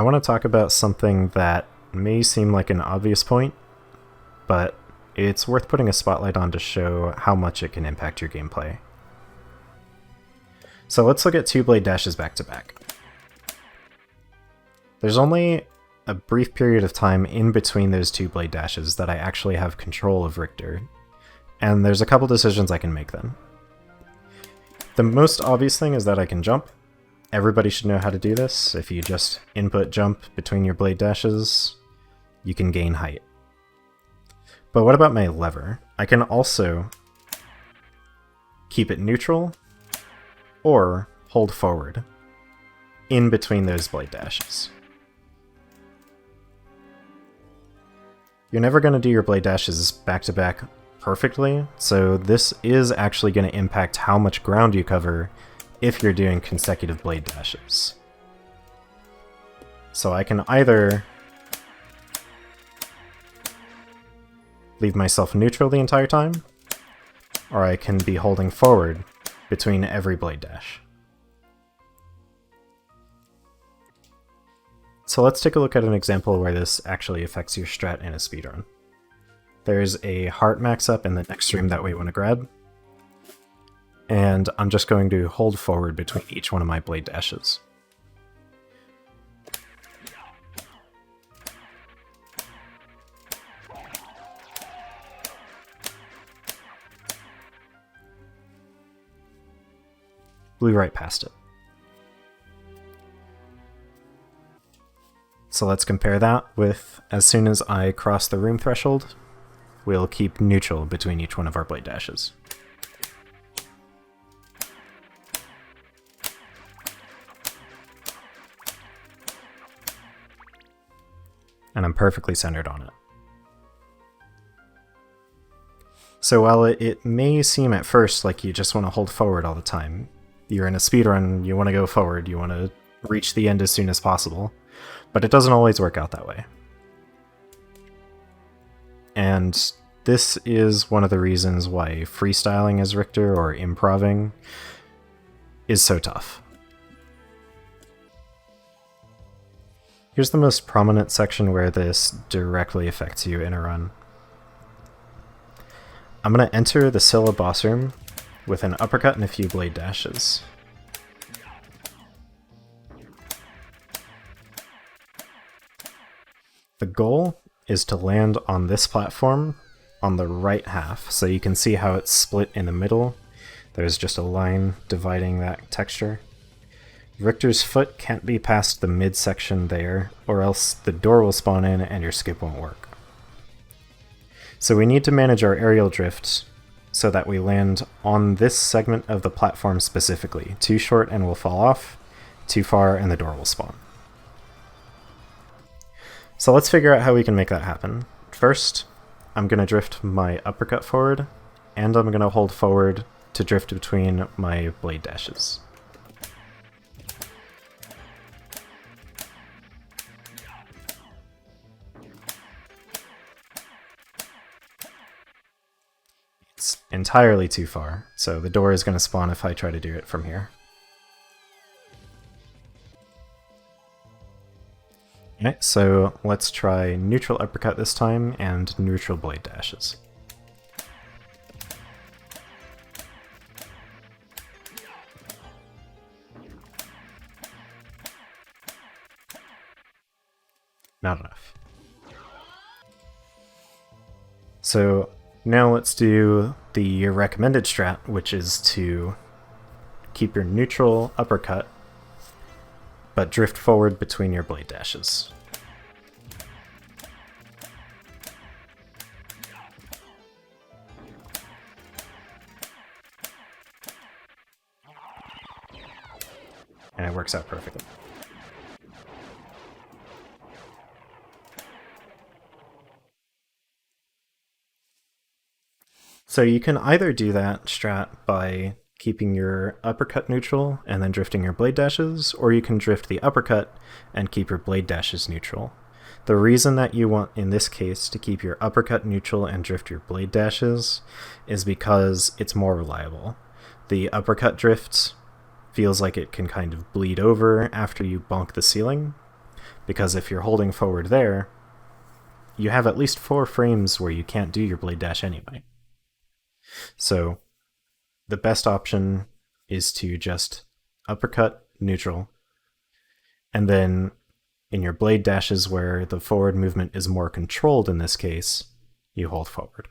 I want to talk about something that may seem like an obvious point, but it's worth putting a spotlight on to show how much it can impact your gameplay. So let's look at two blade dashes back to back. There's only a brief period of time in between those two blade dashes that I actually have control of Richter, and there's a couple decisions I can make then. The most obvious thing is that I can jump. Everybody should know how to do this. If you just input jump between your blade dashes, you can gain height. But what about my lever? I can also keep it neutral or hold forward in between those blade dashes. You're never going to do your blade dashes back to back perfectly, so this is actually going to impact how much ground you cover if you're doing consecutive blade dashes. So I can either leave myself neutral the entire time, or I can be holding forward between every blade dash. So let's take a look at an example where this actually affects your strat in a speedrun. There's a heart max up in the next room that we want to grab, and I'm just going to hold forward between each one of my blade dashes. Blew right past it. So let's compare that with as soon as I cross the room threshold, we'll keep neutral between each one of our blade dashes. And I'm perfectly centered on it. So while it may seem at first like you just want to hold forward all the time, you're in a speedrun, you want to go forward, you want to reach the end as soon as possible, but it doesn't always work out that way. And this is one of the reasons why freestyling as Richter or improving is so tough. Here's the most prominent section where this directly affects you in a run. I'm going to enter the Scylla boss room with an uppercut and a few blade dashes. The goal is to land on this platform on the right half, so you can see how it's split in the middle. There's just a line dividing that texture. Richter's foot can't be past the midsection there, or else the door will spawn in and your skip won't work. So we need to manage our aerial drift so that we land on this segment of the platform specifically. Too short and we'll fall off, too far and the door will spawn. So let's figure out how we can make that happen. First, I'm going to drift my uppercut forward, and I'm going to hold forward to drift between my blade dashes. It's entirely too far, so the door is going to spawn if I try to do it from here. Okay, so let's try neutral uppercut this time and neutral blade dashes. Not enough. So now let's do the recommended strat, which is to keep your neutral uppercut but drift forward between your blade dashes. And it works out perfectly. So you can either do that strat by keeping your uppercut neutral and then drifting your blade dashes, or you can drift the uppercut and keep your blade dashes neutral. The reason that you want, in this case, to keep your uppercut neutral and drift your blade dashes is because it's more reliable. The uppercut drift feels like it can kind of bleed over after you bonk the ceiling, because if you're holding forward there, you have at least 4 frames where you can't do your blade dash anyway. So the best option is to just uppercut, neutral, and then in your blade dashes where the forward movement is more controlled in this case, you hold forward.